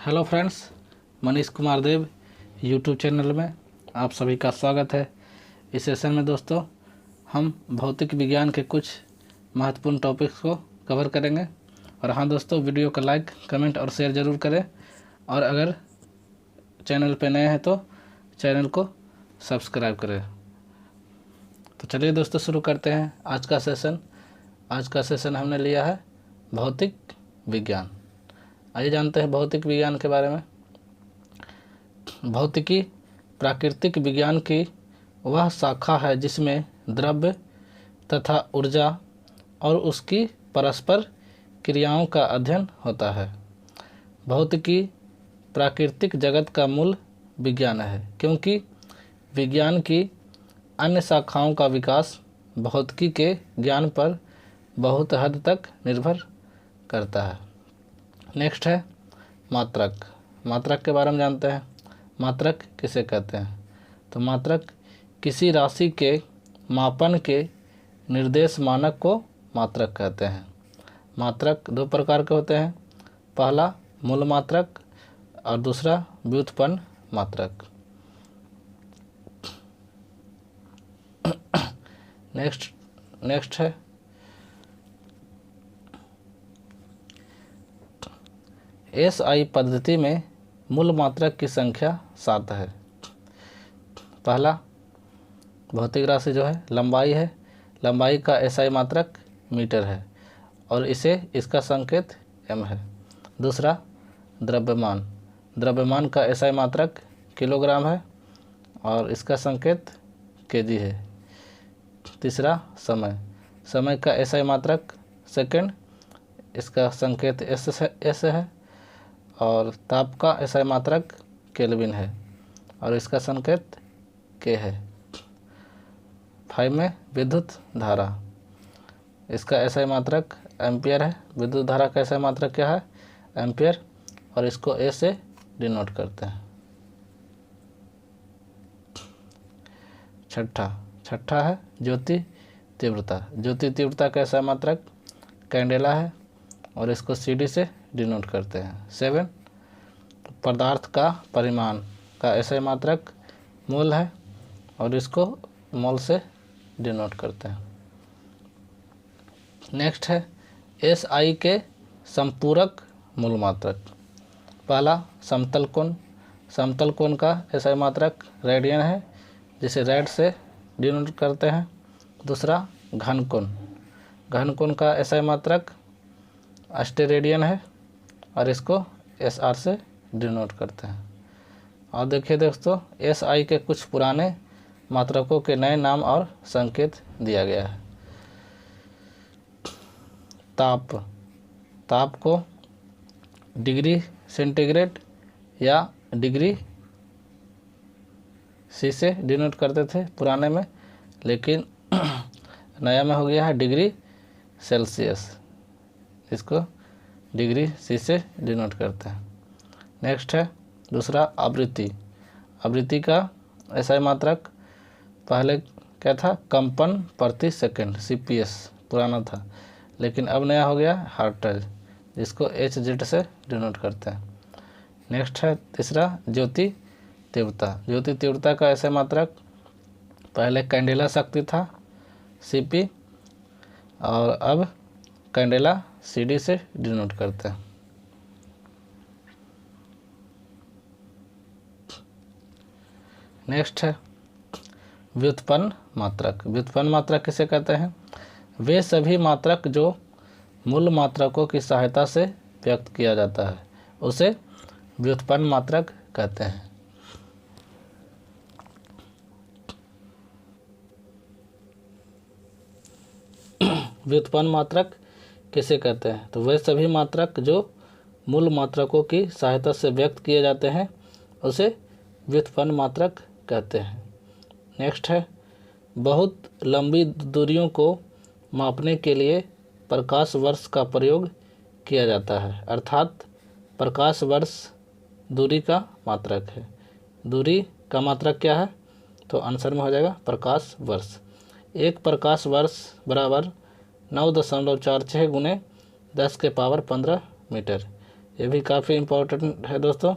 Hello friends, Manish Kumar देव YouTube channel में आप सभी का स्वागत है। इस सेशन में दोस्तों हम भौतिक विज्ञान के कुछ महत्वपूर्ण टॉपिक्स को कवर करेंगे। और हाँ दोस्तों, वीडियो को लाइक, कमेंट और शेयर ज़रूर करें। और अगर चैनल पे नए हैं तो चैनल को सब्सक्राइब करें। तो चलिए दोस्तों शुरू करते हैं आज का सेशन। आज का सेशन हमने लिया है भौतिक विज्ञान। आइए जानते हैं भौतिक विज्ञान के बारे में। भौतिकी प्राकृतिक विज्ञान की वह शाखा है जिसमें द्रव्य तथा ऊर्जा और उसकी परस्पर क्रियाओं का अध्ययन होता है। भौतिकी प्राकृतिक जगत का मूल विज्ञान है, क्योंकि विज्ञान की अन्य शाखाओं का विकास भौतिकी के ज्ञान पर बहुत हद तक निर्भर करता है। नेक्स्ट है मात्रक। मात्रक के बारे में जानते हैं। मात्रक किसे कहते हैं? तो मात्रक किसी राशि के मापन के निर्देश मानक को मात्रक कहते हैं। मात्रक दो प्रकार के होते हैं, पहला मूल मात्रक और दूसरा व्युत्पन्न मात्रक। नेक्स्ट है SI पद्धति में मूल मात्रक की संख्या 7 है। पहला भौतिक राशि जो है लंबाई है। लंबाई का SI मात्रक मीटर है और इसका संकेत m है। दूसरा द्रव्यमान। द्रव्यमान का SI मात्रक किलोग्राम है और इसका संकेत kg है। तीसरा समय। समय का SI मात्रक सेकंड, इसका संकेत s है। और ताप का SI मात्रक केल्विन है और इसका संकेत K है। 5 में विद्युत धारा, इसका SI मात्रक एम्पियर है। विद्युत धारा का SI मात्रक क्या है? एम्पियर, और इसको A से डिनोट करते हैं। छठा है ज्योति तीव्रता। ज्योति तीव्रता का SI मात्रक कैंडेला है और इसको CD से डिनोट करते हैं। 7 पदार्थ का परिमाण का SI मात्रक मोल है और इसको मोल से डिनोट करते हैं। नेक्स्ट है SI के संपूरक मूल मात्रक। पहला समतल कोण। समतल कोण का SI मात्रक रेडियन है, जिसे रेड से डिनोट करते हैं। दूसरा घन कोण। घन कोण का SI मात्रक अस्टेरेडियन है और इसको SR से डिनोट करते हैं। और देखिए दोस्तों, SI के कुछ पुराने मात्रकों के नए नाम और संकेत दिया गया है। ताप को डिग्री सेंटीग्रेड या डिग्री C से डिनोट करते थे पुराने में, लेकिन नया में हो गया है डिग्री सेल्सियस। इसको डिग्री C से डिनोट करते हैं। नेक्स्ट है दूसरा आवृत्ति। आवृत्ति का SI मात्रक पहले क्या था? कंपन प्रति सेकंड CPS पुराना था, लेकिन अब नया हो गया हर्ट्ज, जिसको HZ से डिनोट करते हैं। नेक्स्ट है तीसरा ज्योति तीव्रता। ज्योति तीव्रता का SI मात्रक पहले कैंडेला शक्ति था CP, और अब कैंडेला CD से डिनोट करते हैं। नेक्स्ट है व्युत्पन्न मात्रक। व्युत्पन्न मात्रक किसे कहते हैं? वे सभी मात्रक जो मूल मात्रकों की सहायता से व्यक्त किया जाता है, उसे व्युत्पन्न मात्रक कहते हैं। व्युत्पन्न मात्रक किसे कहते हैं? तो वे सभी मात्रक जो मूल मात्रकों की सहायता से व्यक्त किए जाते हैं, उसे व्युत्पन्न मात्रक कहते हैं। नेक्स्ट है बहुत लंबी दूरियों को मापने के लिए प्रकाश वर्ष का प्रयोग किया जाता है, अर्थात प्रकाश वर्ष दूरी का मात्रक है। दूरी का मात्रक क्या है? तो आंसर में हो जाएगा प्रकाश वर्ष। एक प्रकाश वर्ष बराबर 9.46 × 10⁻15 मीटर। ये भी काफ़ी इम्पोर्टेंट है दोस्तों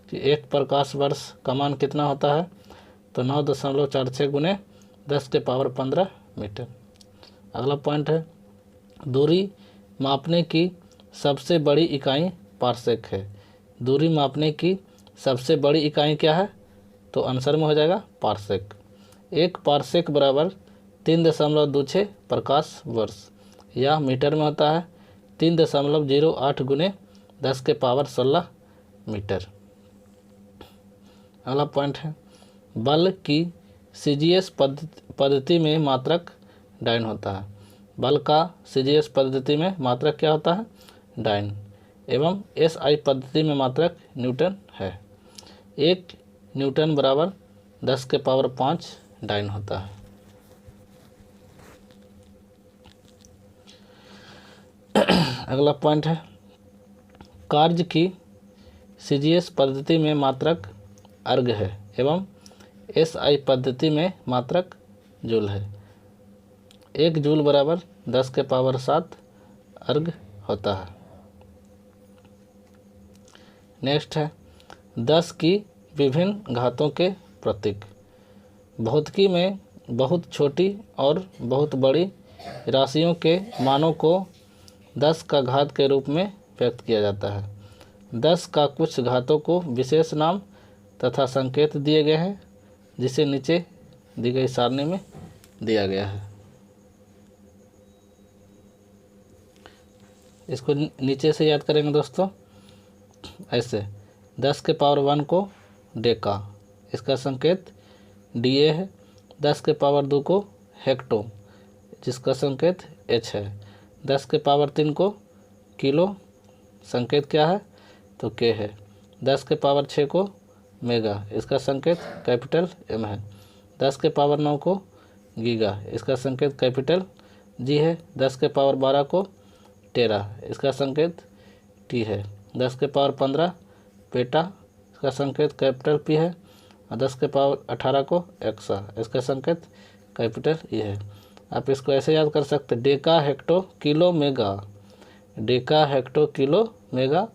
कि 1 प्रकाश वर्ष का मान कितना होता है, तो 9.46 गुने 10⁻15 मीटर। अगला पॉइंट है दूरी मापने की सबसे बड़ी इकाई पार्सेक है। दूरी मापने की सबसे बड़ी इकाई क्या है, तो आंसर में हो जाएगा पार्सेक। 1 पार्सेक बराबर 3.26 प्रकाश वर्ष, या मीटर में होता है 3.08 गुने 10⁻16 मीटर। अगला पॉइंट है बल की CGS पद्धति में मात्रक डाइन होता है। बल का CGS पद्धति में मात्रक क्या होता है, डाइन, एवं SI पद्धति में मात्रक न्यूटन है। 1 न्यूटन बराबर 10⁵ डाइन होता है। अगला पॉइंट है कार्य की CGS पद्धति में मात्रक अर्ग है एवं SI पद्धति में मात्रक जूल है। 1 जूल बराबर 10⁻7 अर्ग होता है। नेक्स्ट है 10 की विभिन्न घातों के प्रतीक। भौतिकी में बहुत छोटी और बहुत बड़ी राशियों के मानों को 10 का घात के रूप में व्यक्त किया जाता है। 10 का कुछ घातों को विशेष नाम तथा संकेत दिए गए हैं, जिसे नीचे दी गई सारणी में दिया गया है। इसको नीचे से याद करेंगे दोस्तों ऐसे। 10⁻1 को डेका, इसका संकेत DA है। 10⁻2 को हेक्टो, जिसका संकेत H है। 10⁻3 को किलो, संकेत क्या है, तो K है। 10⁻6 को मेगा, इसका संकेत कैपिटल M है। 10⁻9 को गीगा, इसका संकेत कैपिटल G है। 10⁻12 को टेरा, इसका संकेत T है। 10⁻15 पेटा, इसका संकेत कैपिटल P है। और 10⁻18 को एक्सा, इसका संकेत कैपिटल E है। आप इसको ऐसे याद कर सकते, deca hecto kilo mega, deca hecto kilo mega,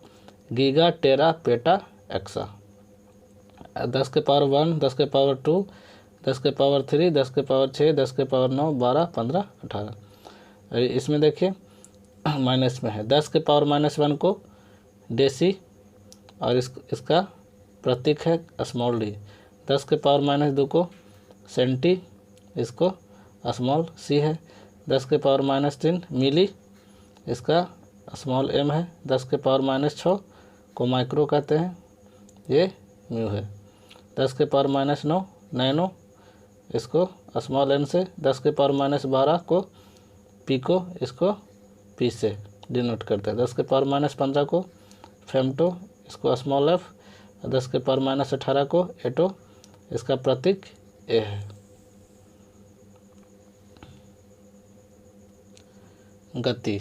giga tera peta exa. 10⁻1, 10⁻2, 10⁻3, 10⁻6, 10⁻9, 12, 15, 18। इसमें देखिए माइनस में है। 10⁻−1 को डेसी और इसका प्रतीक है स्मॉल डी। 10⁻−2 को सेंटी, इसको स्मॉल सी है। 10⁻−3 मिली, इसका स्मॉल एम है। 10⁻−6 को माइक्रो कहते हैं, ये म्यू है। 10⁻−9 नैनो, इसको स्मॉल एन से। 10⁻−12 को पिको, इसको पी से डिनोट करते हैं। 10⁻−15 को फेमटो, इसको स्मॉल एफ। 10⁻−18 को एटो, इसका प्रतीक ए है। गति,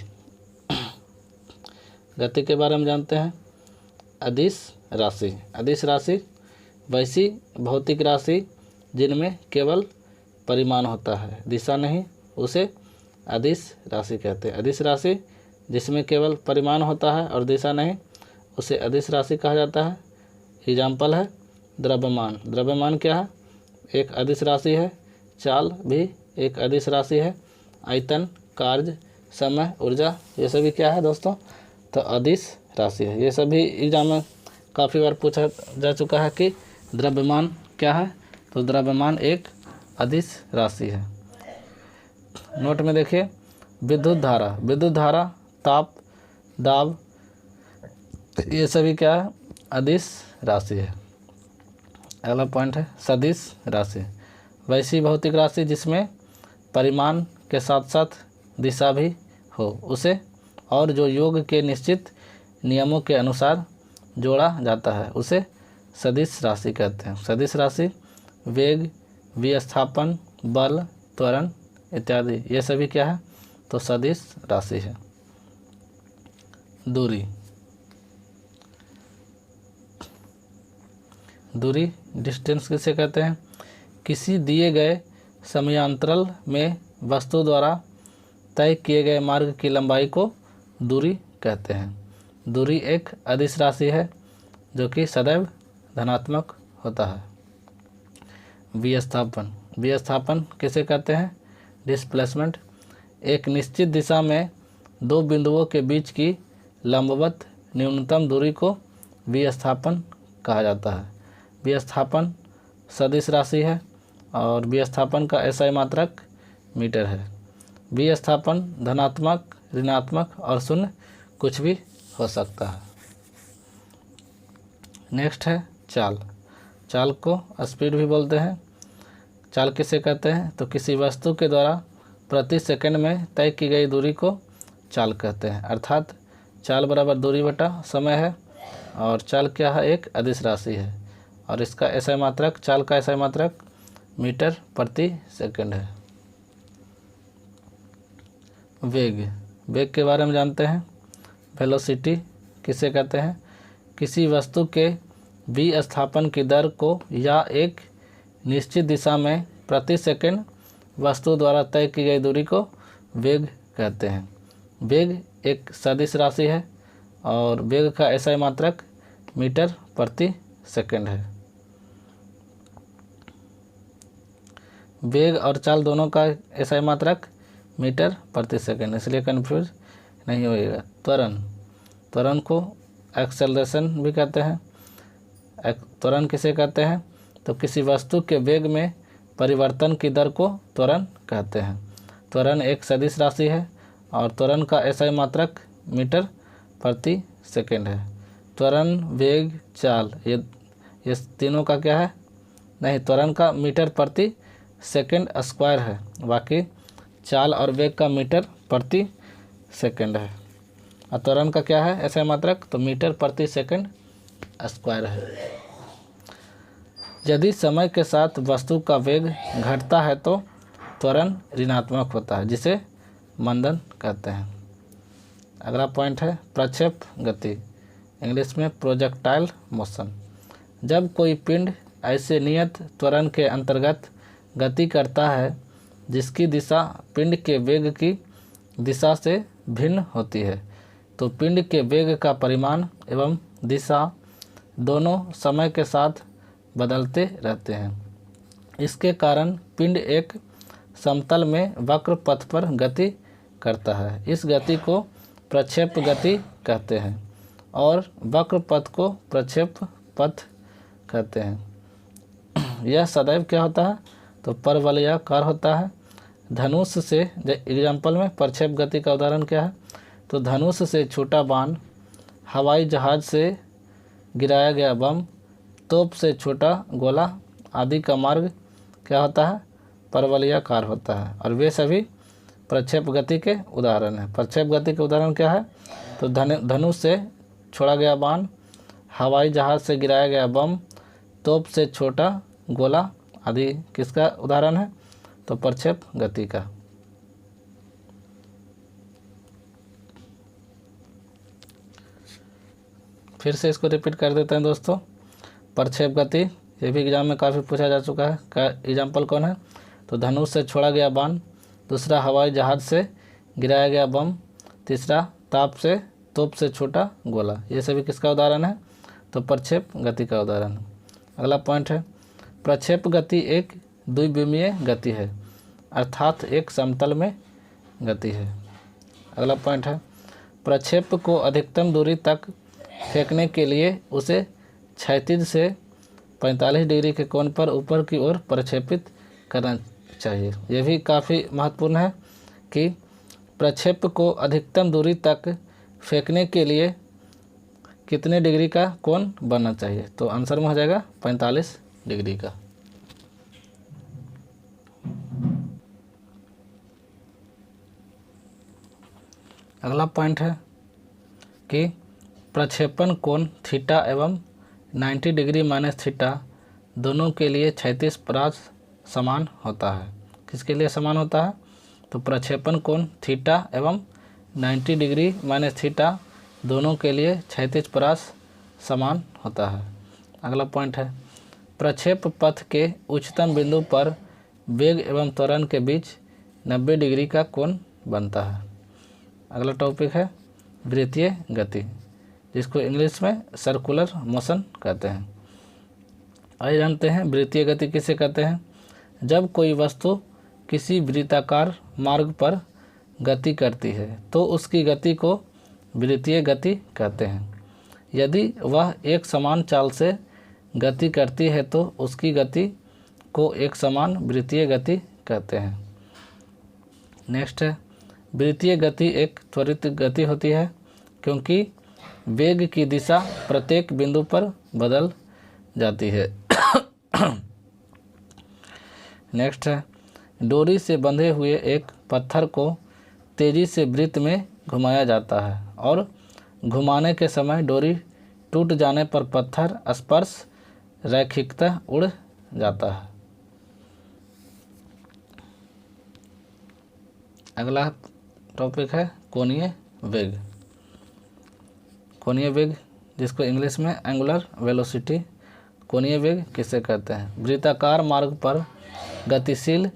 गति के बारे में जानते हैं। अदिश राशि, अदिश राशि वैसी भौतिक राशि जिनमें केवल परिमाण होता है, दिशा नहीं, उसे अदिश राशि कहते हैं। अदिश राशि जिसमें केवल परिमाण होता है और दिशा नहीं, उसे अदिश राशि कहा जाता है। एग्जाम्पल है द्रव्यमान। द्रव्यमान क्या है, एक अदिश राशि है। चाल भी एक अदिश राशि है। आयतन, कार्य, समय, ऊर्जा, ये सभी क्या है दोस्तों, तो अदिश राशि है। ये सभी एग्जाम में काफ़ी बार पूछा जा चुका है कि द्रव्यमान क्या है, तो द्रव्यमान एक अदिश राशि है। नोट में देखिए विद्युत धारा, विद्युत धारा, ताप, दाब, ये सभी क्या है, अदिश राशि है। अगला पॉइंट है सदिश राशि, वैसी भौतिक राशि जिसमें परिमाण के साथ साथ दिशा भी हो, उसे और जो योग के निश्चित नियमों के अनुसार जोड़ा जाता है, उसे सदिश राशि कहते हैं। सदिश राशि वेग, विस्थापन, बल, त्वरण इत्यादि, ये सभी क्या है, तो सदिश राशि है। दूरी, दूरी डिस्टेंस किसे कहते हैं, किसी दिए गए समयांतराल में वस्तु द्वारा तय किए गए मार्ग की लंबाई को दूरी कहते हैं। दूरी एक अदिश राशि है जो कि सदैव धनात्मक होता है। विस्थापन, विस्थापन किसे कहते हैं? डिस्प्लेसमेंट। एक निश्चित दिशा में दो बिंदुओं के बीच की लंबवत न्यूनतम दूरी को विस्थापन कहा जाता है। विस्थापन सदिश राशि है और विस्थापन का एसआई मात्रक मीटर है। विस्थापन धनात्मक, ऋणात्मक और शून्य कुछ भी हो सकता है। नेक्स्ट है चाल। चाल को स्पीड भी बोलते हैं। चाल किसे कहते हैं? तो किसी वस्तु के द्वारा प्रति सेकंड में तय की गई दूरी को चाल कहते हैं। अर्थात चाल बराबर दूरी बटा समय है और चाल क्या है? एक अदिश राशि है और इसका एसआई मात्रक, चाल का एसआई मात्रक मीटर प्रति सेकंड है। वेग, वेग के बारे में जानते हैं। वेलोसिटी किसे कहते हैं? किसी वस्तु के विस्थापन की दर को या एक निश्चित दिशा में प्रति सेकंड वस्तु द्वारा तय की गई दूरी को वेग कहते हैं। वेग एक सदिश राशि है और वेग का एसआई मात्रक मीटर प्रति सेकंड है। वेग और चाल दोनों का एसआई मात्रक मीटर प्रति सेकंड, इसलिए कंफ्यूज नहीं होइएगा। त्वरण, त्वरण को एक्सेलरेशन भी कहते हैं। त्वरण किसे कहते हैं? तो किसी वस्तु के वेग में परिवर्तन की दर को त्वरण कहते हैं। त्वरण एक सदिश राशि है और त्वरण का एसआई मात्रक मीटर प्रति सेकंड है। त्वरण, वेग, चाल ये तीनों का क्या है? नहीं, त्वरण का मीटर प्रति सेकंड स्क्वायर है, बाकी चाल और वेग का मीटर प्रति सेकंड है। और त्वरण का क्या है एसआई मात्रक? तो मीटर प्रति सेकंड स्क्वायर है। यदि समय के साथ वस्तु का वेग घटता है तो त्वरण ऋणात्मक होता है, जिसे मंदन कहते हैं। अगला पॉइंट है प्रक्षेप गति, इंग्लिश में प्रोजेक्टाइल मोशन। जब कोई पिंड ऐसे नियत त्वरण के अंतर्गत गति करता है जिसकी दिशा पिंड के वेग की दिशा से भिन्न होती है, तो पिंड के वेग का परिमाण एवं दिशा दोनों समय के साथ बदलते रहते हैं। इसके कारण पिंड एक समतल में वक्र पथ पर गति करता है। इस गति को प्रक्षेप गति कहते हैं और वक्र पथ को प्रक्षेप पथ कहते हैं। यह सदैव क्या होता है? तो परवलयाकार होता है। धनुष से, एग्जाम्पल में प्रक्षेप गति का उदाहरण क्या है? तो धनुष से छोटा बाण, हवाई जहाज से गिराया गया बम, तोप से छोटा गोला आदि का मार्ग क्या होता है? परवलयाकार होता है और वे सभी प्रक्षेप गति के उदाहरण हैं। प्रक्षेप गति के उदाहरण क्या है? तो धनुष से छोड़ा गया बाण, हवाई जहाज से गिराया गया बम, तोप से छोटा गोला आदि किसका उदाहरण है? तो प्रक्षेप गति का। फिर से इसको रिपीट कर देते हैं दोस्तों। प्रक्षेप गति ये भी एग्जाम में काफ़ी पूछा जा चुका है। का एग्जाम्पल कौन है? तो धनुष से छोड़ा गया बाण, दूसरा हवाई जहाज से गिराया गया बम, तीसरा तोप से छोटा गोला, ये सभी किसका उदाहरण है? तो प्रक्षेप गति का उदाहरण है। अगला पॉइंट है प्रक्षेप गति एक द्विविमीय गति है, अर्थात एक समतल में गति है। अगला पॉइंट है प्रक्षेप को अधिकतम दूरी तक फेंकने के लिए उसे क्षैतिज से 45 डिग्री के कोण पर ऊपर की ओर प्रक्षेपित करना चाहिए। यह भी काफ़ी महत्वपूर्ण है कि प्रक्षेप को अधिकतम दूरी तक फेंकने के लिए कितने डिग्री का कोण बनना चाहिए? तो आंसर में हो जाएगा 45 डिग्री का। अगला पॉइंट है कि प्रक्षेपण कोण थीटा एवं 90 डिग्री माइनस थीटा दोनों के लिए क्षैतिज परास समान होता है। किसके लिए समान होता है? तो प्रक्षेपण कोण थीटा एवं 90 डिग्री माइनस थीटा दोनों के लिए क्षैतिज परास समान होता है। अगला पॉइंट है प्रक्षेप पथ के उच्चतम बिंदु पर वेग एवं त्वरण के बीच 90 डिग्री का कोण बनता है। अगला टॉपिक है वृत्तीय गति। जिसको इंग्लिश में सर्कुलर मोशन कहते हैं। आइए जानते हैं वृत्तीय गति किसे कहते हैं। जब कोई वस्तु किसी वृत्ताकार मार्ग पर गति करती है तो उसकी गति को वृत्तीय गति कहते हैं। यदि वह एक समान चाल से गति करती है तो उसकी गति को एक समान वृत्तीय गति कहते हैं। नेक्स्ट है, वृत्तीय गति एक त्वरित गति होती है क्योंकि वेग की दिशा प्रत्येक बिंदु पर बदल जाती है। नेक्स्ट है, डोरी से बंधे हुए एक पत्थर को तेजी से वृत्त में घुमाया जाता है और घुमाने के समय डोरी टूट जाने पर पत्थर स्पर्श रैखिकतः उड़ जाता है। अगला टॉपिक है कोणीय वेग। कोणीय वेग जिसको इंग्लिश में एंगुलर वेलोसिटी, कोणीय वेग किसे कहते हैं। वृत्ताकार मार्ग पर गतिशील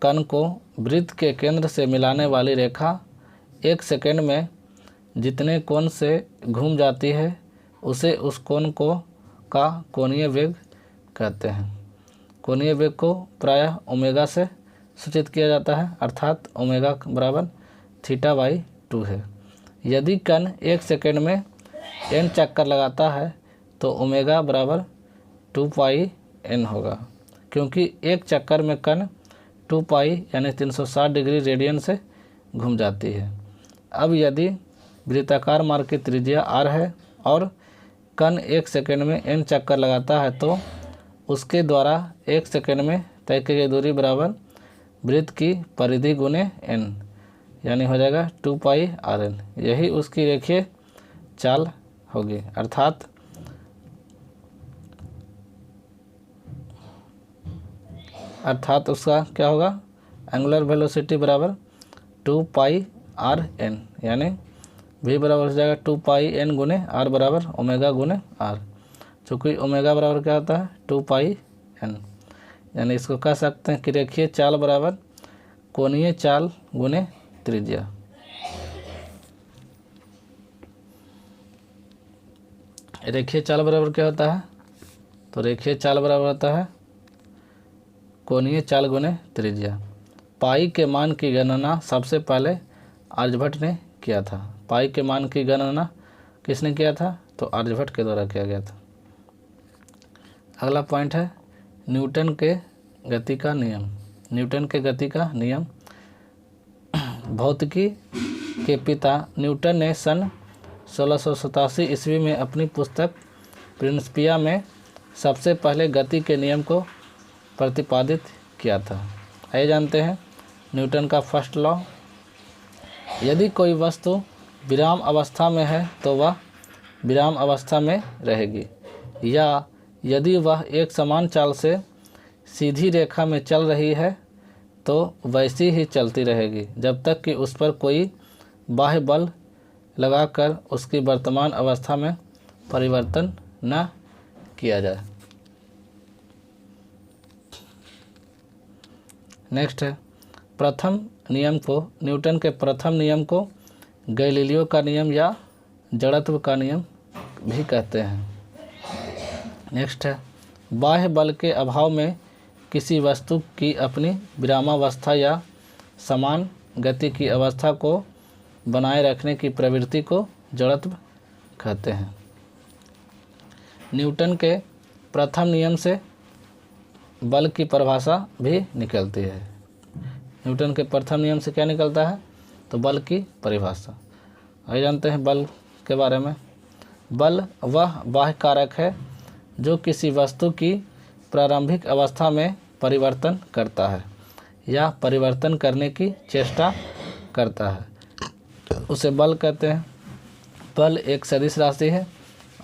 कण को वृत्त के केंद्र से मिलाने वाली रेखा एक सेकंड में जितने कोण से घूम जाती है उसे उस कोण को का कोणीय वेग कहते हैं। कोणीय वेग को प्रायः ओमेगा से सूचित किया जाता है, अर्थात ओमेगा बराबर θ/2 है। यदि कण एक सेकंड में n चक्कर लगाता है तो ओमेगा बराबर 2πn होगा, क्योंकि एक चक्कर में कण 2π यानी 360 डिग्री रेडियन से घूम जाती है। अब यदि वृत्ताकार मार्ग की त्रिज्या r है और कण एक सेकंड में n चक्कर लगाता है तो उसके द्वारा एक सेकंड में तय की गई दूरी बराबर वृत्त की परिधि गुने n, यानी हो जाएगा 2πrn। यही उसकी रेखीय चाल होगी, अर्थात उसका क्या होगा, एंगुलर वेलोसिटी बराबर 2πrn, यानी v बराबर हो जाएगा 2πn गुने r बराबर ओमेगा गुने r। चूँकि ओमेगा बराबर क्या होता है 2πn, यानी इसको कह सकते हैं कि रेखीय चाल बराबर कोणीय चाल गुने त्रिज्या। रेखीय चाल बराबर क्या होता है, तो रेखीय चाल बराबर होता है कोणीय चाल गुने त्रिज्या। पाई के मान की गणना सबसे पहले आर्यभट्ट ने किया था। पाई के मान की गणना किसने किया था, तो आर्यभट्ट के द्वारा किया गया था। अगला पॉइंट है न्यूटन के गति का नियम। न्यूटन के गति का नियम। भौतिकी के पिता न्यूटन ने सन 1687 ईस्वी में अपनी पुस्तक प्रिंसिपिया में सबसे पहले गति के नियम को प्रतिपादित किया था। आइए जानते हैं न्यूटन का फर्स्ट लॉ। यदि कोई वस्तु विराम अवस्था में है तो वह विराम अवस्था में रहेगी, या यदि वह एक समान चाल से सीधी रेखा में चल रही है तो वैसी ही चलती रहेगी जब तक कि उस पर कोई बाह्य बल लगाकर उसकी वर्तमान अवस्था में परिवर्तन न किया जाए। नेक्स्ट है प्रथम नियम को, न्यूटन के प्रथम नियम को गैलीलियो का नियम या जड़त्व का नियम भी कहते हैं। नेक्स्ट है बाह्य बल के अभाव में किसी वस्तु की अपनी विरामावस्था या समान गति की अवस्था को बनाए रखने की प्रवृत्ति को जड़त्व कहते हैं। न्यूटन के प्रथम नियम से बल की परिभाषा भी निकलती है। न्यूटन के प्रथम नियम से क्या निकलता है, तो बल की परिभाषा। आइए जानते हैं बल के बारे में। बल वह बाह्य कारक है जो किसी वस्तु की प्रारंभिक अवस्था में परिवर्तन करता है या परिवर्तन करने की चेष्टा करता है, उसे बल कहते हैं। बल एक सदिश राशि है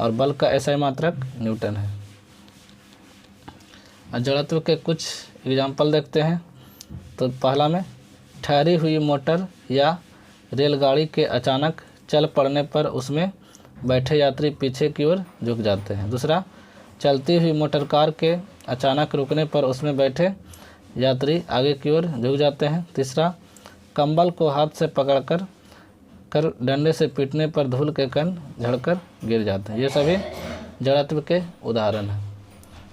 और बल का एसआई मात्रक न्यूटन है। जड़त्व के कुछ एग्जाम्पल देखते हैं। तो पहला में ठहरी हुई मोटर या रेलगाड़ी के अचानक चल पड़ने पर उसमें बैठे यात्री पीछे की ओर झुक जाते हैं। दूसरा, चलती हुई मोटर कार के अचानक रुकने पर उसमें बैठे यात्री आगे की ओर झुक जाते हैं। तीसरा, कंबल को हाथ से पकड़कर कर डंडे से पीटने पर धूल के कण झड़कर गिर जाते हैं। ये सभी जड़त्व के उदाहरण हैं।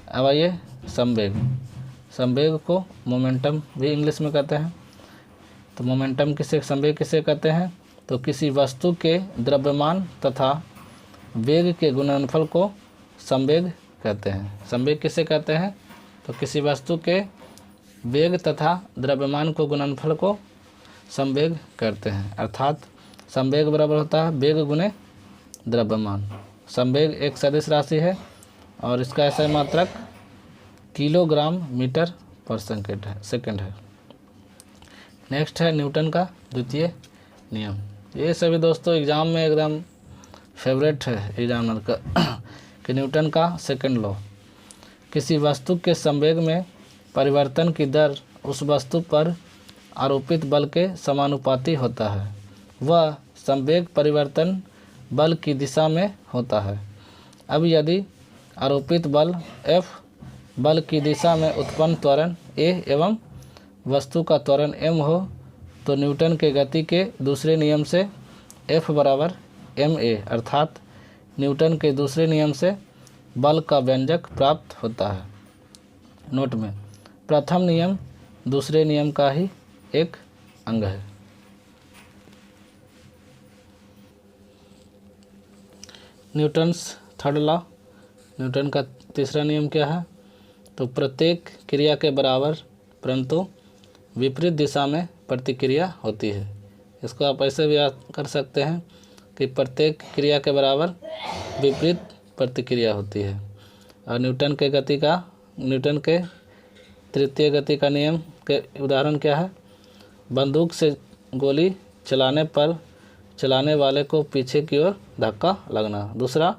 अब आइए संवेग। संवेग को मोमेंटम भी इंग्लिश में कहते हैं। तो मोमेंटम संवेग किसे कहते हैं? तो किसी वस्तु के द्रव्यमान तथा वेग के गुणनफल को संवेग कहते हैं। संवेग किसे कहते हैं? तो किसी वस्तु के वेग तथा द्रव्यमान को गुणनफल को संवेग कहते हैं। अर्थात संवेग बराबर होता है वेग गुणे द्रव्यमान। संवेग एक सदिश राशि है और इसका SI मात्रक किलोग्राम मीटर पर सेकंड है। नेक्स्ट है न्यूटन का द्वितीय नियम। ये सभी दोस्तों एग्ज़ाम में एकदम फेवरेट है एग्जामिनर का कि न्यूटन का सेकंड लॉ। किसी वस्तु के संवेग में परिवर्तन की दर उस वस्तु पर आरोपित बल के समानुपाती होता है। वह संवेग परिवर्तन बल की दिशा में होता है। अब यदि आरोपित बल F बल की दिशा में उत्पन्न त्वरण A एवं वस्तु का त्वरण m हो तो न्यूटन के गति के दूसरे नियम से F बराबर ma अर्थात न्यूटन के दूसरे नियम से बल का व्यंजक प्राप्त होता है। नोट में प्रथम नियम दूसरे नियम का ही एक अंग है। Newton's third law. न्यूटन का तीसरा नियम क्या है? तो प्रत्येक क्रिया के बराबर परंतु विपरीत दिशा में प्रतिक्रिया होती है। इसको आप ऐसे भी याद कर सकते हैं कि प्रत्येक क्रिया के बराबर विपरीत प्रतिक्रिया होती है। और न्यूटन के तृतीय गति का नियम के उदाहरण क्या है? बंदूक से गोली चलाने पर चलाने वाले को पीछे की ओर धक्का लगना। दूसरा,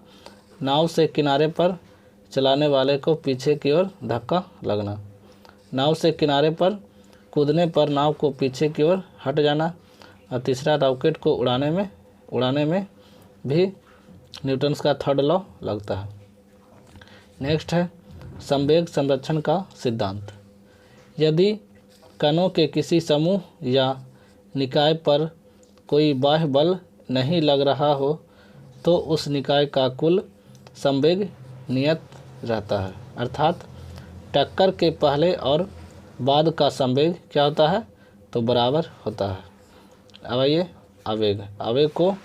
नाव से किनारे पर चलाने वाले को पीछे की ओर धक्का लगना। नाव से किनारे पर कूदने पर नाव को पीछे की ओर हट जाना। और तीसरा, रॉकेट को उड़ाने में भी न्यूटन्स का थर्ड लॉ लगता है। नेक्स्ट है संवेग संरक्षण का सिद्धांत। यदि कणों के किसी समूह या निकाय पर कोई बाह्य बल नहीं लग रहा हो तो उस निकाय का कुल संवेग नियत रहता है। अर्थात टक्कर के पहले और बाद का संवेग क्या होता है? तो बराबर होता है। अब आइए आवेग को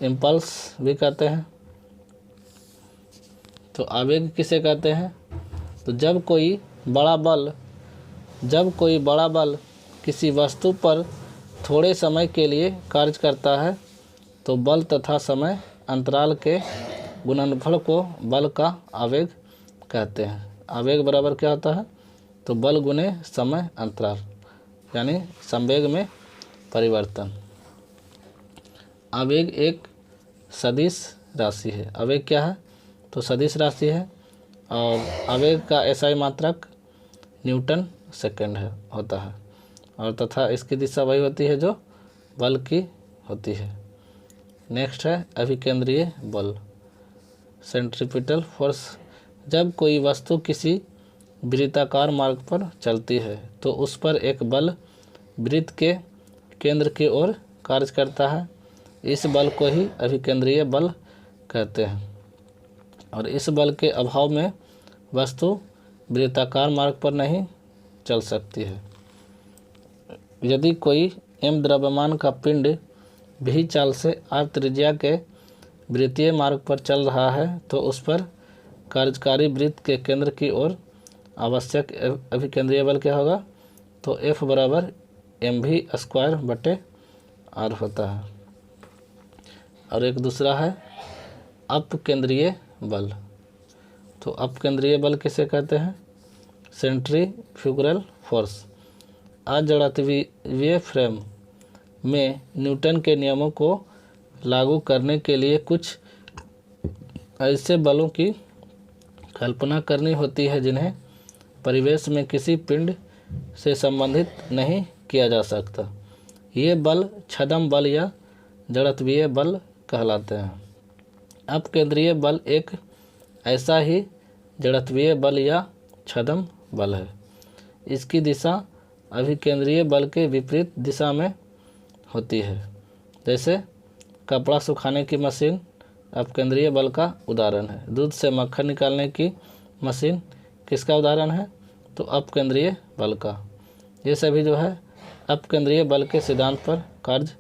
इम्पल्स भी कहते हैं। तो आवेग किसे कहते हैं? तो जब कोई बड़ा बल किसी वस्तु पर थोड़े समय के लिए कार्य करता है तो बल तथा समय अंतराल के गुणनफल को बल का आवेग कहते हैं। आवेग बराबर क्या होता है? तो बल गुने समय अंतराल, यानी संवेग में परिवर्तन। आवेग एक सदिश राशि है। आवेग क्या है? तो सदिश राशि है और आवेग का SI मात्रक न्यूटन सेकंड होता है और तथा इसकी दिशा वही होती है जो बल की होती है। नेक्स्ट है अभिकेंद्रीय बल, सेंट्रीपिटल फोर्स। जब कोई वस्तु किसी वृत्ताकार मार्ग पर चलती है तो उस पर एक बल वृत्त के केंद्र की ओर कार्य करता है। इस बल को ही अभिकेंद्रीय बल कहते हैं और इस बल के अभाव में वस्तु वृत्ताकार मार्ग पर नहीं चल सकती है। यदि कोई m द्रव्यमान का पिंड भी चाल से r त्रिज्या के वृत्तीय मार्ग पर चल रहा है तो उस पर कार्यकारी वृत्त के केंद्र की ओर आवश्यक अभिकेंद्रीय बल क्या होगा? तो F बराबर mv²/r होता है। और एक दूसरा है अपकेंद्रीय बल। तो अपकेंद्रीय बल किसे कहते हैं? Centrifugal force. अजड़त्वीय फ्रेम में न्यूटन के नियमों को लागू करने के लिए कुछ ऐसे बलों की कल्पना करनी होती है जिन्हें परिवेश में किसी पिंड से संबंधित नहीं किया जा सकता। ये बल छद्म बल या जड़त्वीय बल कहलाते हैं। अपकेंद्रीय बल एक ऐसा ही जड़त्वीय बल या छद्म बल है। इसकी दिशा अभिकेंद्रीय बल के विपरीत दिशा में होती है। जैसे कपड़ा सुखाने की मशीन अपकेंद्रीय बल का उदाहरण है। दूध से मक्खन निकालने की मशीन किसका उदाहरण है? तो अपकेंद्रीय बल का। ये सभी जो है अपकेंद्रीय बल के सिद्धांत पर कार्य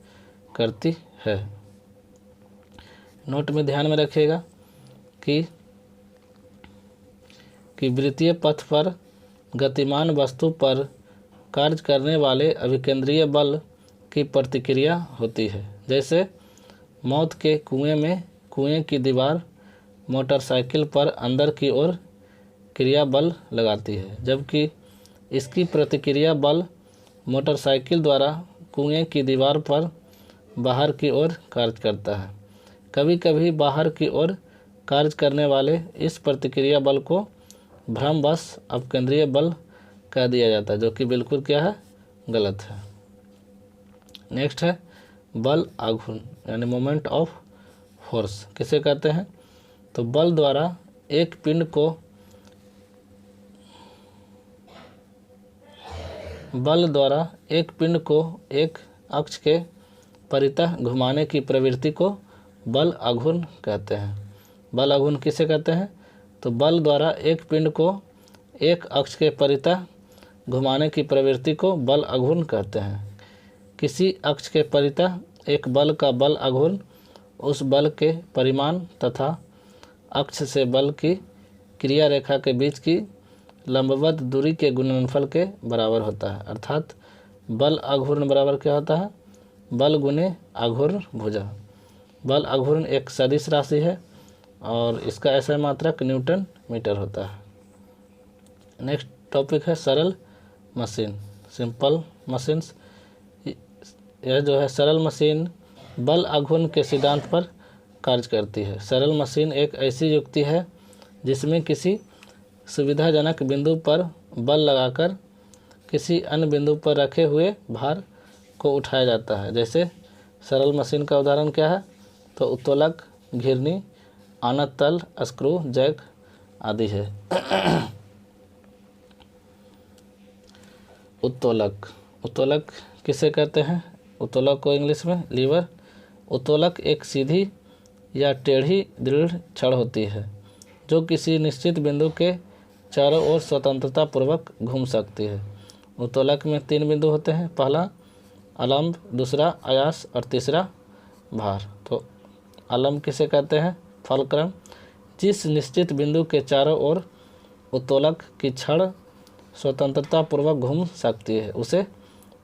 करती है। नोट में ध्यान में रखिएगा कि वृत्तीय पथ पर गतिमान वस्तु पर कार्य करने वाले अभिकेंद्रीय बल की प्रतिक्रिया होती है। जैसे मौत के कुएं में कुएं की दीवार मोटरसाइकिल पर अंदर की ओर क्रिया बल लगाती है, जबकि इसकी प्रतिक्रिया बल मोटरसाइकिल द्वारा कुएं की दीवार पर बाहर की ओर कार्य करता है। कभी कभी बाहर की ओर कार्य करने वाले इस प्रतिक्रिया बल को भ्रमवश अपकेंद्रीय बल कह दिया जाता है, जो कि बिल्कुल क्या है? गलत है। नेक्स्ट है बल आघूर्ण यानी मोमेंट ऑफ फोर्स किसे कहते हैं? तो बल द्वारा एक पिंड को एक अक्ष के परितः घुमाने की प्रवृत्ति को बल आघूर्ण कहते हैं। बल आघूर्ण किसे कहते हैं? तो बल द्वारा एक पिंड को एक अक्ष के परितः घुमाने की प्रवृत्ति को बल आघूर्ण कहते हैं। किसी अक्ष के परितः एक बल का बल आघूर्ण उस बल के परिमाण तथा अक्ष से बल की क्रिया रेखा के बीच की लंबवत दूरी के गुणनफल के बराबर होता है। अर्थात बल आघूर्ण बराबर क्या होता है? बल गुने आघूर्ण भुजा। बल आघूर्ण एक सदिश राशि है और इसका SI मात्रक न्यूटन मीटर होता है। नेक्स्ट टॉपिक है सरल मशीन, सिंपल मशीन्स। यह जो है सरल मशीन बल आघूर्ण के सिद्धांत पर कार्य करती है। सरल मशीन एक ऐसी युक्ति है जिसमें किसी सुविधाजनक बिंदु पर बल लगाकर किसी अन्य बिंदु पर रखे हुए भार को उठाया जाता है। जैसे सरल मशीन का उदाहरण क्या है? तो उत्तोलक, घिरनी, आनत तल, स्क्रू, जैक आदि है। उत्तोलक किसे कहते हैं? उत्तोलक को इंग्लिश में लीवर। उत्तोलक एक सीधी या टेढ़ी दृढ़ छड़ होती है जो किसी निश्चित बिंदु के चारों ओर स्वतंत्रता पूर्वक घूम सकती है। उत्तोलक में 3 बिंदु होते हैं, पहला अलंब, दूसरा अयास और तीसरा भार। तो अलंब किसे कहते हैं? फलक्रम। जिस निश्चित बिंदु के चारों ओर उत्तोलक की छड़ स्वतंत्रता पूर्वक घूम सकती है उसे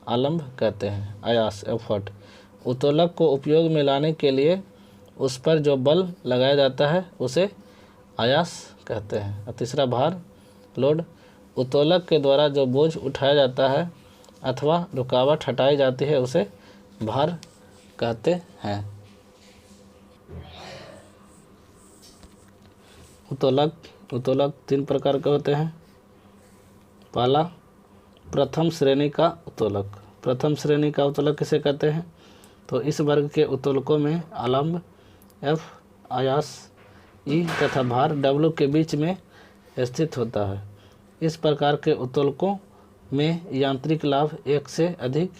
अलंब कहते हैं। अयास एफर्ट, उत्तोलक को उपयोग में लाने के लिए उस पर जो बल लगाया जाता है उसे अयास कहते हैं। और तीसरा भार, लोड, उत्तोलक के द्वारा जो बोझ उठाया जाता है अथवा रुकावट हटाई जाती है उसे भार कहते हैं। उत्तोलक 3 प्रकार के होते हैं। पहला प्रथम श्रेणी का उत्तोलक। प्रथम श्रेणी का उत्तोलक किसे कहते हैं? तो इस वर्ग के उत्तोलकों में अलंब F, अयास E तथा भार W के बीच में स्थित होता है। इस प्रकार के उत्तोलकों में यांत्रिक लाभ 1 से अधिक,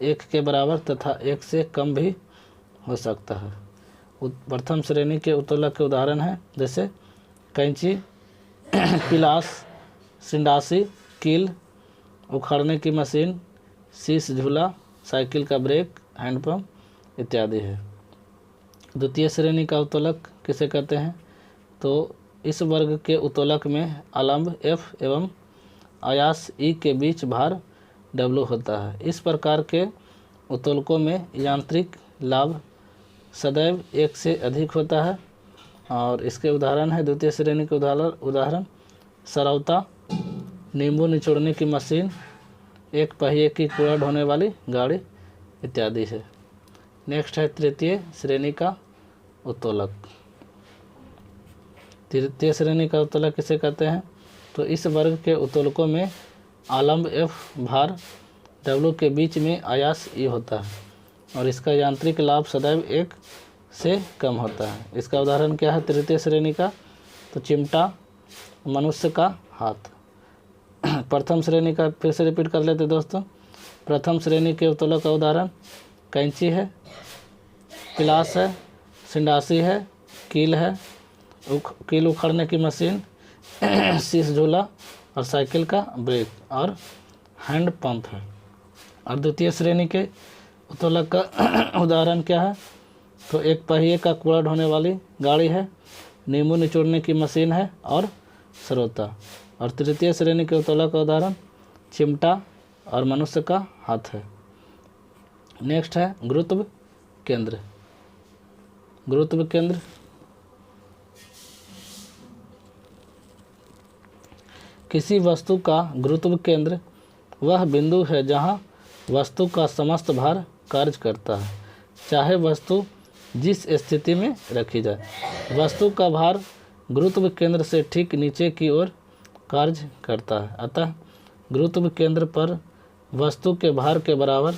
1 के बराबर तथा 1 से कम भी हो सकता है। प्रथम श्रेणी के उत्तोलक के उदाहरण हैं जैसे कैंची, पिलास, सिंडासी, कील, उखाड़ने की मशीन, शीश झूला, साइकिल का ब्रेक, हैंडपम्प इत्यादि है। द्वितीय श्रेणी का उत्तोलक किसे कहते हैं? तो इस वर्ग के उत्तोलक में अलंब F एवं अयास E के बीच भार W होता है। इस प्रकार के उत्तोलकों में यांत्रिक लाभ सदैव 1 से अधिक होता है और इसके उदाहरण है द्वितीय श्रेणी के उदाहरण सरौता, नींबू निचोड़ने की मशीन, एक पहिए की कूड़ा ढोने वाली गाड़ी इत्यादि है। नेक्स्ट है तृतीय श्रेणी का उत्तोलक। तृतीय श्रेणी का उत्तोलक किसे कहते हैं? तो इस वर्ग के उत्तोलकों में अलंब F, भार W के बीच में अयास E होता है और इसका यांत्रिक लाभ सदैव 1 से कम होता है। इसका उदाहरण क्या है तृतीय श्रेणी का? तो चिमटा, मनुष्य का हाथ। प्रथम श्रेणी का फिर से रिपीट कर लेते दोस्तों। प्रथम श्रेणी के उत्तोलक का उदाहरण कैंची है, पिलास है, सिंडासी है, कील है, कील उखाड़ने की मशीन, शीश झूला और साइकिल का ब्रेक और हैंड पंप है। और द्वितीय श्रेणी के उत्तोलक का उदाहरण क्या है? तो एक पहिए का कूड़ा ढोने वाली गाड़ी है, नींबू निचोड़ने की मशीन है और सरोता। और तृतीय श्रेणी के उत्तोलक का उदाहरण चिमटा और मनुष्य का हाथ है। नेक्स्ट है गुरुत्व केंद्र। गुरुत्व केंद्र किसी वस्तु का गुरुत्व केंद्र वह बिंदु है जहां वस्तु का समस्त भार कार्य करता है, चाहे वस्तु जिस स्थिति में रखी जाए। वस्तु का भार गुरुत्व केंद्र से ठीक नीचे की ओर कार्य करता है, अतः गुरुत्व केंद्र पर वस्तु के भार के बराबर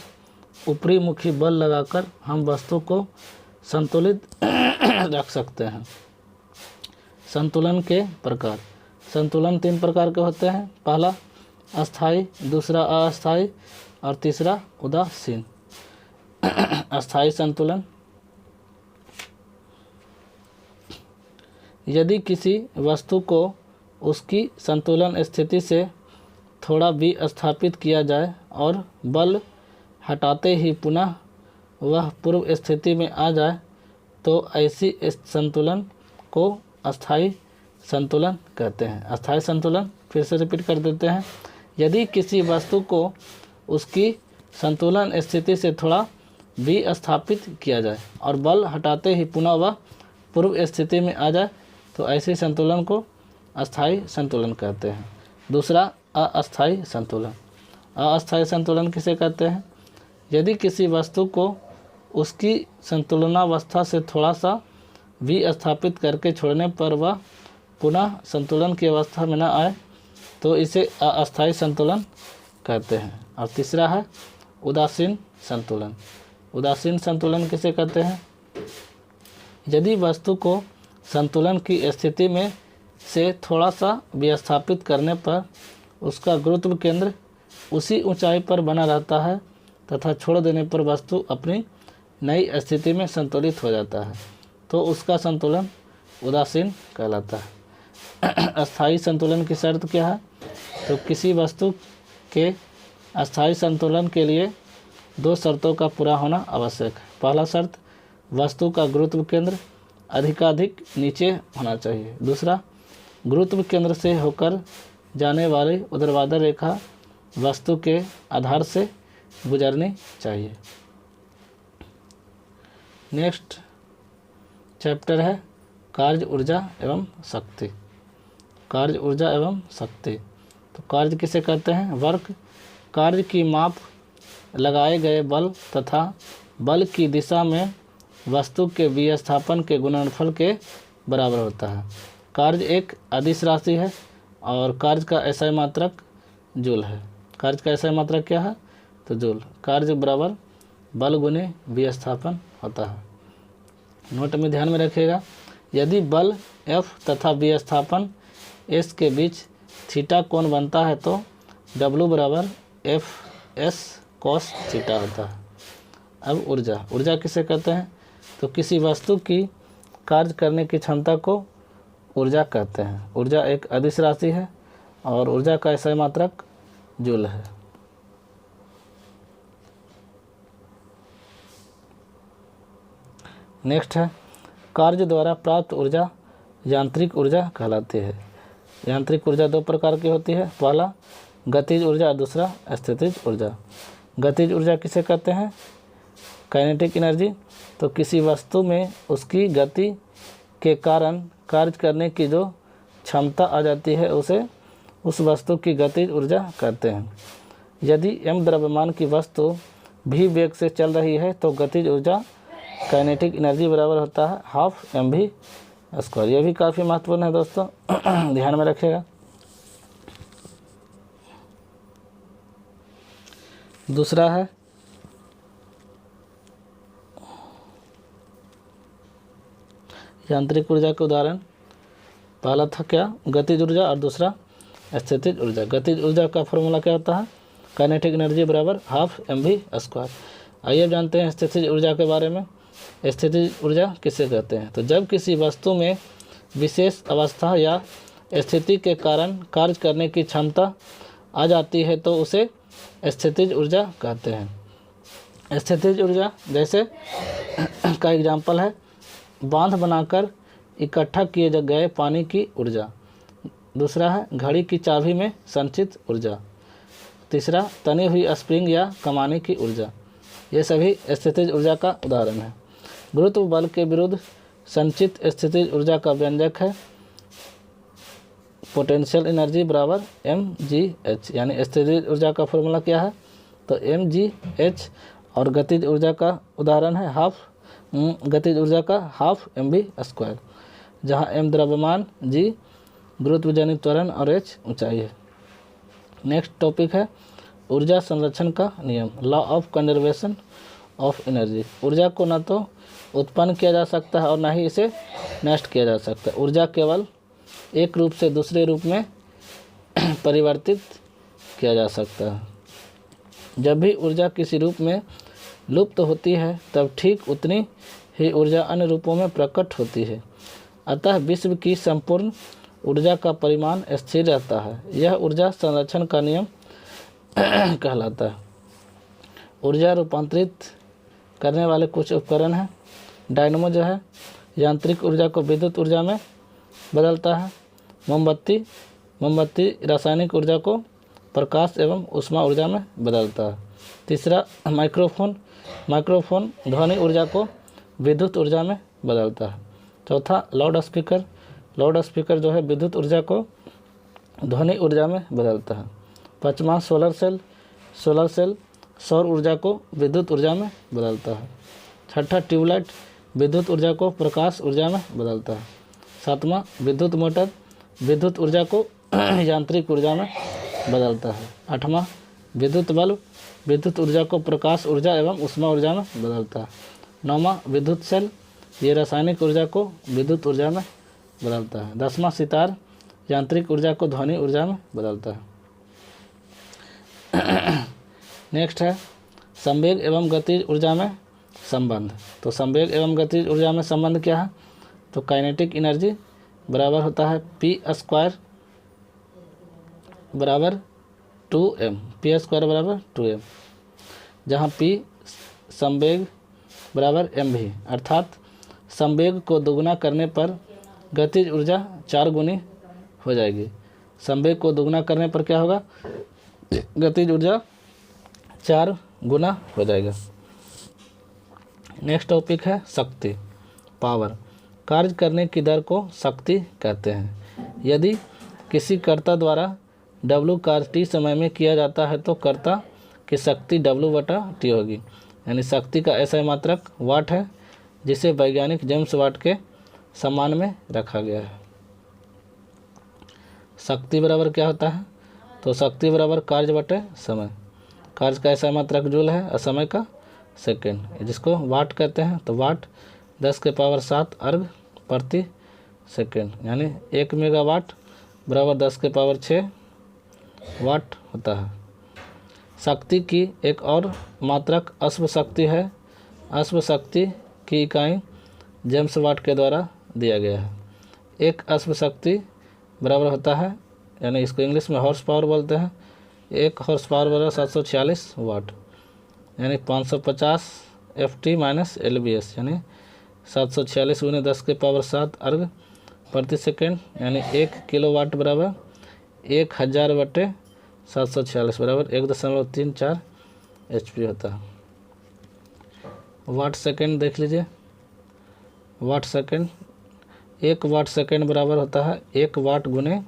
ऊपरी मुखी बल लगाकर हम वस्तु को संतुलित रख सकते हैं। संतुलन के प्रकार। संतुलन 3 प्रकार के होते हैं। पहला अस्थाई, दूसरा अस्थाई और तीसरा उदासीन। अस्थाई संतुलन। यदि किसी वस्तु को उसकी संतुलन स्थिति से थोड़ा विस्थापित किया जाए और बल हटाते ही पुनः वह पूर्व स्थिति में आ जाए तो ऐसी संतुलन को अस्थाई संतुलन कहते हैं। अस्थाई संतुलन फिर से रिपीट कर देते हैं। यदि किसी वस्तु को उसकी संतुलन स्थिति से थोड़ा विस्थापित किया जाए और बल हटाते ही पुनः वह पूर्व स्थिति में आ जाए तो ऐसे संतुलन को अस्थाई संतुलन कहते हैं। दूसरा अस्थाई संतुलन। अस्थाई संतुलन किसे कहते हैं? यदि किसी वस्तु को उसकी संतुलनावस्था से थोड़ा सा विस्थापित करके छोड़ने पर वह पुनः संतुलन की अवस्था में न आए तो इसे अस्थाई संतुलन कहते हैं। और तीसरा है उदासीन संतुलन। उदासीन संतुलन किसे कहते हैं? यदि वस्तु को संतुलन की स्थिति में से थोड़ा सा विस्थापित करने पर उसका गुरुत्व केंद्र उसी ऊंचाई पर बना रहता है तथा छोड़ देने पर वस्तु अपनी नई स्थिति में संतुलित हो जाता है तो उसका संतुलन उदासीन कहलाता है। अस्थाई संतुलन की शर्त क्या है? तो किसी वस्तु के अस्थाई संतुलन के लिए 2 शर्तों का पूरा होना आवश्यक है। पहला शर्त, वस्तु का गुरुत्व केंद्र अधिकाधिक नीचे होना चाहिए। दूसरा, गुरुत्व केंद्र से होकर जाने वाली ऊर्ध्वाधर रेखा वस्तु के आधार से गुजरनी चाहिए। नेक्स्ट चैप्टर है कार्य ऊर्जा एवं शक्ति। कार्य ऊर्जा एवं शक्ति। तो कार्य किसे कहते हैं? वर्क कार्य की माप लगाए गए बल तथा बल की दिशा में वस्तु के विस्थापन के गुणनफल के बराबर होता है। कार्य एक अदिश राशि है और कार्य का एसआई मात्रक जूल है। कार्य का एसआई मात्रक क्या है? तो जूल। कार्य बराबर बल गुने विस्थापन होता है। नोट में ध्यान में रखिएगा, यदि बल F तथा विस्थापन S के बीच थीटा कोण बनता है तो W बराबर F S cos थीटा होता है। अब ऊर्जा। ऊर्जा किसे कहते हैं? तो किसी वस्तु की कार्य करने की क्षमता को ऊर्जा कहते हैं। ऊर्जा एक अदिश राशि है और ऊर्जा का एसआई मात्रक जूल है। नेक्स्ट है कार्य द्वारा प्राप्त ऊर्जा यांत्रिक ऊर्जा कहलाती है। यांत्रिक ऊर्जा 2 प्रकार की होती है। पहला गतिज ऊर्जा, दूसरा स्थितिज ऊर्जा। गतिज ऊर्जा किसे कहते हैं? Kinetic energy. तो किसी वस्तु में उसकी गति के कारण कार्य करने की जो क्षमता आ जाती है उसे उस वस्तु की गतिज ऊर्जा कहते हैं। यदि m द्रव्यमान की वस्तु भी वेग से चल रही है तो गतिज ऊर्जा काइनेटिक एनर्जी बराबर होता है हाफ mv²। यह भी काफ़ी महत्वपूर्ण है दोस्तों, ध्यान में रखिएगा। दूसरा है यांत्रिक ऊर्जा के उदाहरण। पहला था क्या? गतिज ऊर्जा और दूसरा स्थितिज ऊर्जा। गतिज ऊर्जा का फॉर्मूला क्या होता है? काइनेटिक एनर्जी बराबर हाफ mv²। आइए जानते हैं स्थितिज ऊर्जा के बारे में। स्थितिज ऊर्जा किसे कहते हैं? तो जब किसी वस्तु में विशेष अवस्था या स्थिति के कारण कार्य करने की क्षमता आ जाती है तो उसे स्थितिज ऊर्जा कहते हैं। स्थितिज ऊर्जा जैसे का एग्जाम्पल है बांध बनाकर इकट्ठा किए गए पानी की ऊर्जा। दूसरा है घड़ी की चाबी में संचित ऊर्जा। तीसरा तनी हुई स्प्रिंग या कमाने की ऊर्जा। ये सभी स्थितिज ऊर्जा का उदाहरण है। गुरुत्व बल के विरुद्ध संचित स्थितिज ऊर्जा का व्यंजक है पोटेंशियल एनर्जी बराबर mgh। यानी स्थितिज ऊर्जा का फॉर्मूला क्या है? तो mgh। और गतिज ऊर्जा का उदाहरण है गतिज ऊर्जा का हाफ mv², जहाँ m द्रव्यमान, g गुरुत्वजनित त्वरण और h ऊंचाई है। नेक्स्ट टॉपिक है ऊर्जा संरक्षण का नियम, law of conservation of energy. ऊर्जा को न तो उत्पन्न किया जा सकता है और न ही इसे नष्ट किया जा सकता है। ऊर्जा केवल एक रूप से दूसरे रूप में परिवर्तित किया जा सकता है। जब भी ऊर्जा किसी रूप में लुप्त होती है तब ठीक उतनी ही ऊर्जा अन्य रूपों में प्रकट होती है। अतः विश्व की संपूर्ण ऊर्जा का परिमाण स्थिर रहता है। यह ऊर्जा संरक्षण का नियम कहलाता है। ऊर्जा रूपांतरित करने वाले कुछ उपकरण हैं। डायनमो है यांत्रिक ऊर्जा को विद्युत ऊर्जा में बदलता है। मोमबत्ती रासायनिक ऊर्जा को प्रकाश एवं ऊष्मा ऊर्जा में बदलता है। तीसरा माइक्रोफोन ध्वनि ऊर्जा को विद्युत ऊर्जा में बदलता है। चौथा लाउड स्पीकर जो है विद्युत ऊर्जा को ध्वनि ऊर्जा में बदलता है। पाँचवा सोलर सेल सौर ऊर्जा को विद्युत ऊर्जा में बदलता है। छठा ट्यूबलाइट विद्युत ऊर्जा को प्रकाश ऊर्जा में बदलता है। सातवां विद्युत मोटर विद्युत ऊर्जा को यांत्रिक ऊर्जा में बदलता है। आठवां विद्युत बल्ब विद्युत ऊर्जा को प्रकाश ऊर्जा एवं ऊष्मा ऊर्जा में बदलता है। नौवां विद्युत सेल ये रासायनिक ऊर्जा को विद्युत ऊर्जा में बदलता है। 10वां सितार यांत्रिक ऊर्जा को ध्वनि ऊर्जा में बदलता है। नेक्स्ट है संवेग एवं गतिज ऊर्जा में संबंध। तो संवेग एवं गतिज ऊर्जा में संबंध क्या है? तो काइनेटिक एनर्जी बराबर होता है p² बराबर 2m, p² बराबर 2m, जहाँ p संवेग बराबर mv, अर्थात संवेग को दोगुना करने पर गतिज ऊर्जा 4 गुनी हो जाएगी। संवेग को दोगुना करने पर क्या होगा? गतिज ऊर्जा 4 गुना हो जाएगा। नेक्स्ट टॉपिक है शक्ति, पावर। कार्य करने की दर को शक्ति कहते हैं। यदि किसी कर्ता द्वारा W कार्य t समय में किया जाता है तो कर्ता की शक्ति W/t होगी। यानी शक्ति का ऐसा मात्रक वाट है जिसे वैज्ञानिक जेम्स वाट के सम्मान में रखा गया है। शक्ति बराबर क्या होता है? तो शक्ति बराबर कार्य बटे समय। कार्य का ऐसा मात्रक जूल है और समय का सेकेंड, जिसको वाट कहते हैं। तो वाट 10⁻7 अर्घ प्रति सेकेंड, यानी 1 मेगावाट बराबर 10⁻6 वाट होता है। शक्ति की एक और मात्रक अश्व शक्ति है। अश्व शक्ति की इकाई जेम्स वाट के द्वारा दिया गया है। एक अश्व शक्ति बराबर होता है, यानी इसको इंग्लिश में हॉर्स पावर बोलते हैं। 1 हॉर्स पावर बराबर 746 वाट, यानी 550 FT - LBS, यानी 746 × 10⁻7 अर्घ प्रति सेकेंड, यानी 1 किलोवाट बराबर 1000/746 बराबर 1.34 HP होता है। वाट सेकेंड देख लीजिए। वाट सेकेंड 1 वाट सेकेंड बराबर होता है 1 वाट ×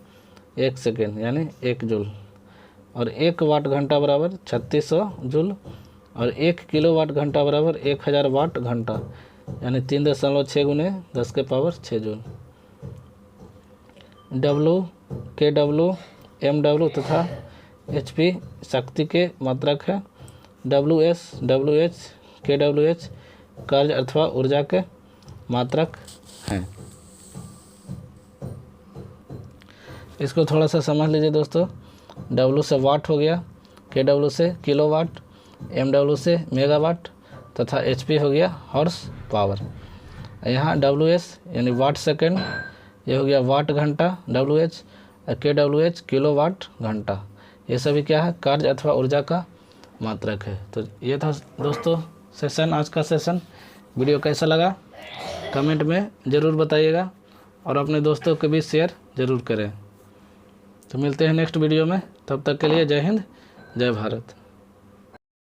1 सेकेंड, यानी 1 जूल। और 1 वाट घंटा बराबर 3600 जूल। और 1 किलोवाट घंटा बराबर 1000 वाट घंटा, यानी 3.6 × 10⁻6 जूल। W, KW, MW तथा HP शक्ति के मात्रक है। WS, WH, KWH कार्य अथवा ऊर्जा के मात्रक हैं। इसको थोड़ा सा समझ लीजिए दोस्तों। W से वाट हो गया, KW से किलोवाट, MW से मेगावाट तथा HP हो गया हॉर्स पावर। यहाँ WS यानी वाट सेकेंड, ये हो गया वाट घंटा WH, kWh किलो वाट घंटा। ये सभी क्या है, कार्य अथवा ऊर्जा का मात्रक है। तो ये था दोस्तों सेशन, आज का सेशन। वीडियो कैसा लगा कमेंट में ज़रूर बताइएगा और अपने दोस्तों के बीच शेयर ज़रूर करें। तो मिलते हैं नेक्स्ट वीडियो में, तब तक के लिए जय हिंद जय भारत।